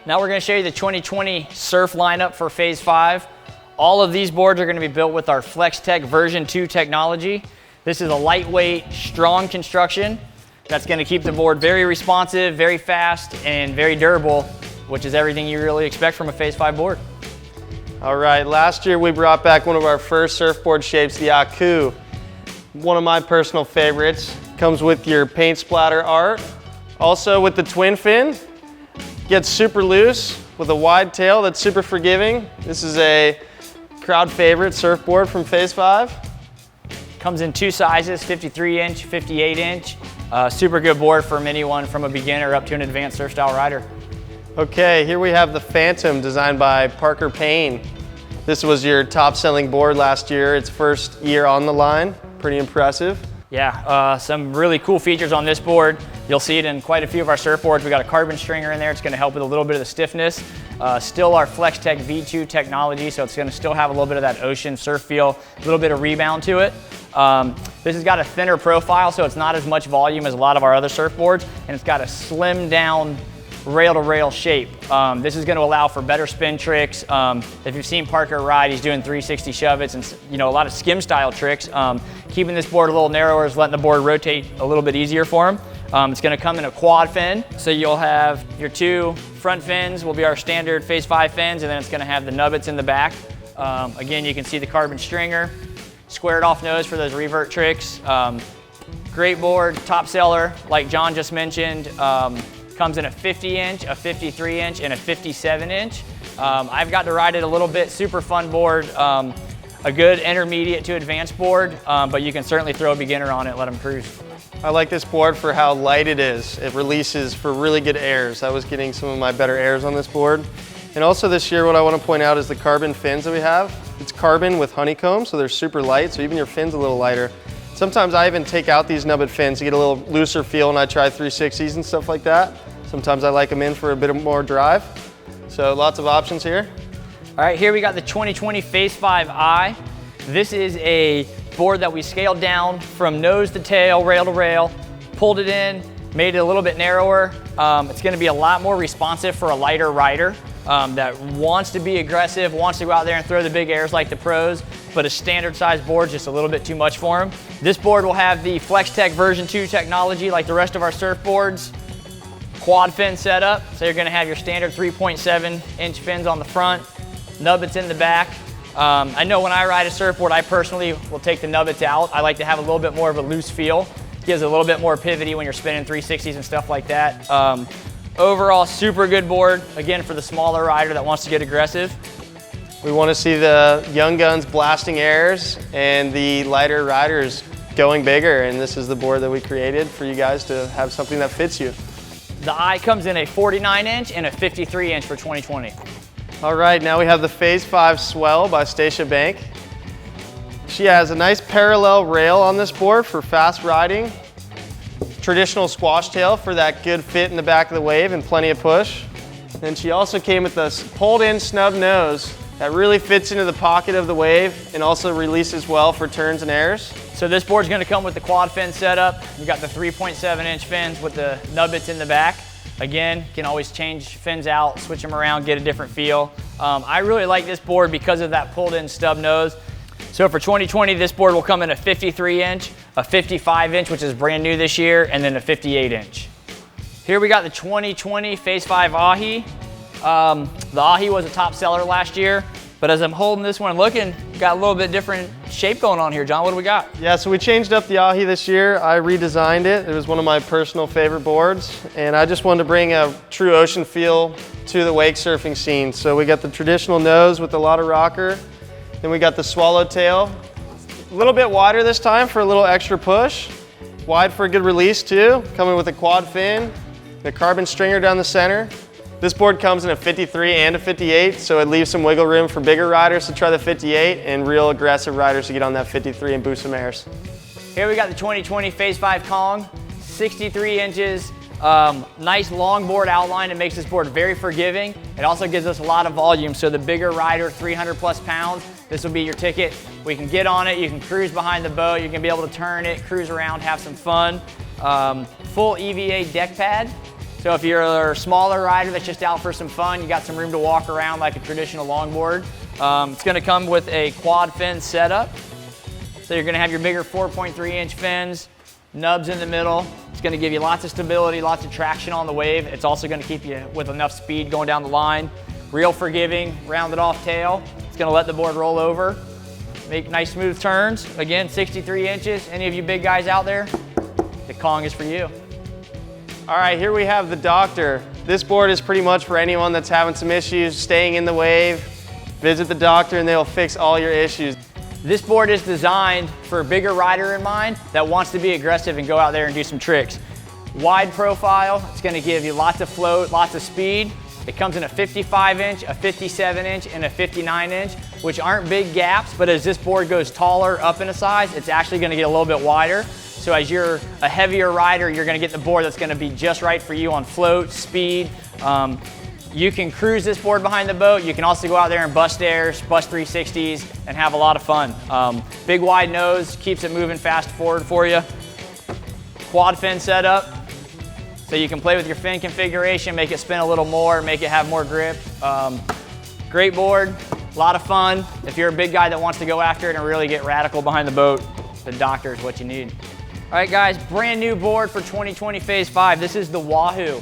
Now we're going to show you the 2020 surf lineup for Phase 5. All of these boards are going to be built with our FlexTech version 2 technology. This is a lightweight, strong construction that's going to keep the board very responsive, very fast, and very durable, which is everything you really expect from a Phase 5 board. All right, last year we brought back one of our first surfboard shapes, the Wahoo. One of my personal favorites. Comes with your paint splatter art. Also with the twin fin, gets super loose with a wide tail that's super forgiving. This is a crowd favorite surfboard from Phase 5. Comes in two sizes, 53-inch, 58-inch. Super good board for anyone from a beginner up to an advanced surf style rider. Okay, here we have the Phantom designed by Parker Payne. This was your top selling board last year. Its first year on the line. Pretty impressive. Yeah, some really cool features on this board. You'll see it in quite a few of our surfboards. We got a carbon stringer in there. It's going to help with a little bit of the stiffness. Still our FlexTech V2 technology, so it's going to still have a little bit of that ocean surf feel, a little bit of rebound to it. This has got a thinner profile, so it's not as much volume as a lot of our other surfboards, and it's got a slimmed down rail-to-rail shape. This is going to allow for better spin tricks. If you've seen Parker ride, he's doing 360 shove-its and a lot of skim-style tricks. Keeping this board a little narrower is letting the board rotate a little bit easier for him. It's going to come in a quad fin, so you'll have your two front fins will be our standard Phase 5 fins, and then it's going to have the nubbets in the back. Again, you can see the carbon stringer, squared off nose for those revert tricks. Great board, top seller, like John just mentioned. Comes in a 50-inch, a 53-inch, and a 57-inch. I've got to ride it a little bit, super fun board. A good intermediate to advanced board, but you can certainly throw a beginner on it, let them cruise. I like this board for how light it is. It releases for really good airs. I was getting some of my better airs on this board. And also this year, what I want to point out is the carbon fins that we have. It's carbon with honeycomb, so they're super light, so even your fin's a little lighter. Sometimes I even take out these nubbed fins to get a little looser feel when I try 360s and stuff like that. Sometimes I like them in for a bit more drive. So lots of options here. All right, here we got the 2020 Phase 5i. This is a board that we scaled down from nose to tail, rail to rail, pulled it in, made it a little bit narrower. It's gonna be a lot more responsive for a lighter rider that wants to be aggressive, wants to go out there and throw the big airs like the pros, but a standard size board just a little bit too much for him. This board will have the FlexTech version 2 technology like the rest of our surfboards. Quad fin setup, so you're gonna have your standard 3.7-inch fins on the front, nubbets in the back. I know when I ride a surfboard, I personally will take the nubbets out. I like to have a little bit more of a loose feel. Gives a little bit more pivotty when you're spinning 360s and stuff like that. Overall, super good board, again, for the smaller rider that wants to get aggressive. We want to see the young guns blasting airs and the lighter riders going bigger, and this is the board that we created for you guys to have something that fits you. The I comes in a 49-inch and a 53-inch for 2020. All right, now we have the Phase 5 Swell by Stacia Bank. She has a nice parallel rail on this board for fast riding. Traditional squash tail for that good fit in the back of the wave and plenty of push. And she also came with this pulled in snub nose that really fits into the pocket of the wave and also releases well for turns and airs. So this board's gonna come with the quad fin setup. We've got the 3.7-inch fins with the nubbets in the back. Again, can always change fins out, switch them around, get a different feel. I really like this board because of that pulled in stub nose. So for 2020, this board will come in a 53-inch, a 55-inch, which is brand new this year, and then a 58-inch. Here we got the 2020 Phase 5 Ahi. The Ahi was a top seller last year, but as I'm holding this one looking, got a little bit different shape going on here. John, what do we got? Yeah, so we changed up the Ahi this year. I redesigned it. It was one of my personal favorite boards, and I just wanted to bring a true ocean feel to the wake surfing scene. So we got the traditional nose with a lot of rocker. Then we got the swallowtail, a little bit wider this time for a little extra push. Wide for a good release too, coming with a quad fin, a carbon stringer down the center. This board comes in a 53 and a 58, so it leaves some wiggle room for bigger riders to try the 58 and real aggressive riders to get on that 53 and boost some airs. Here we got the 2020 Phase 5 Kong, 63 inches. Nice long board outline. It makes this board very forgiving. It also gives us a lot of volume, so the bigger rider, 300 plus pounds, this will be your ticket. We can get on it, you can cruise behind the boat, you can be able to turn it, cruise around, have some fun. Full EVA deck pad. So if you're a smaller rider that's just out for some fun, you got some room to walk around like a traditional longboard. It's gonna come with a quad fin setup. So you're gonna have your bigger 4.3-inch fins, nubs in the middle. It's gonna give you lots of stability, lots of traction on the wave. It's also gonna keep you with enough speed going down the line. Real forgiving, rounded off tail. It's gonna let the board roll over, make nice smooth turns. Again, 63 inches. Any of you big guys out there, the Kong is for you. All right, here we have the Doctor. This board is pretty much for anyone that's having some issues staying in the wave. Visit the Doctor and they'll fix all your issues. This board is designed for a bigger rider in mind that wants to be aggressive and go out there and do some tricks. Wide profile, it's gonna give you lots of float, lots of speed. It comes in a 55-inch, a 57-inch, and a 59-inch, which aren't big gaps, but as this board goes taller up in a size, it's actually gonna get a little bit wider. So as you're a heavier rider, you're gonna get the board that's gonna be just right for you on float, speed. You can cruise this board behind the boat. You can also go out there and bust airs, bust 360s, and have a lot of fun. Big wide nose, keeps it moving fast forward for you. Quad fin setup. So you can play with your fin configuration, make it spin a little more, make it have more grip. Great board, a lot of fun. If you're a big guy that wants to go after it and really get radical behind the boat, the Doctor is what you need. All right guys, brand new board for 2020 Phase 5. This is the Wahoo.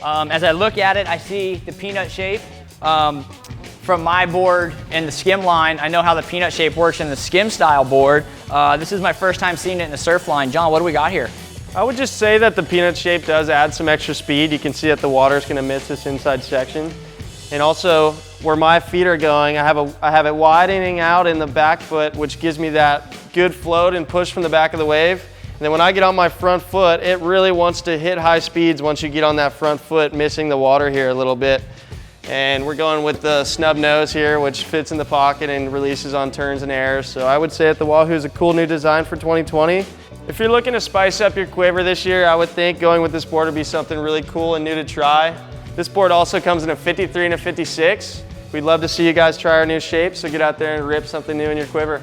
As I look at it, I see the peanut shape. From my board in the skim line, I know how the peanut shape works in the skim style board. This is my first time seeing it in the surf line. John, what do we got here? I would just say that the peanut shape does add some extra speed. You can see that the water's gonna miss this inside section. And also, where my feet are going, I have it widening out in the back foot, which gives me that good float and push from the back of the wave. And then when I get on my front foot, it really wants to hit high speeds once you get on that front foot, missing the water here a little bit. And we're going with the snub nose here, which fits in the pocket and releases on turns and airs. So I would say that the Wahoo is a cool new design for 2020. If you're looking to spice up your quiver this year, I would think going with this board would be something really cool and new to try. This board also comes in a 53 and a 56. We'd love to see you guys try our new shape, so get out there and rip something new in your quiver.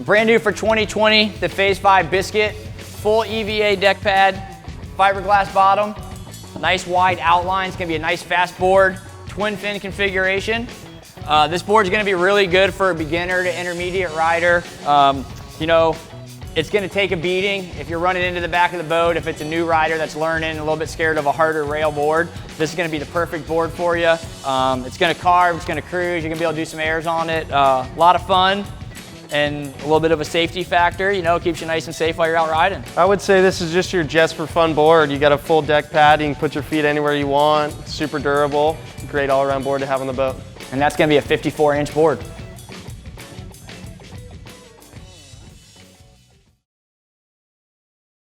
Brand new for 2020, the Phase 5 Biscuit. Full EVA deck pad, fiberglass bottom, nice wide outline. It's gonna be a nice fast board, twin fin configuration. This board's gonna be really good for a beginner to intermediate rider. You know, it's gonna take a beating if you're running into the back of the boat. If it's a new rider that's learning, a little bit scared of a harder rail board, this is gonna be the perfect board for you. It's gonna carve, it's gonna cruise, you're gonna be able to do some airs on it. A lot of fun and a little bit of a safety factor, you know, keeps you nice and safe while you're out riding. I would say this is just your just for fun board. You got a full deck pad, you can put your feet anywhere you want, super durable, great all around board to have on the boat. And that's gonna be a 54-inch board.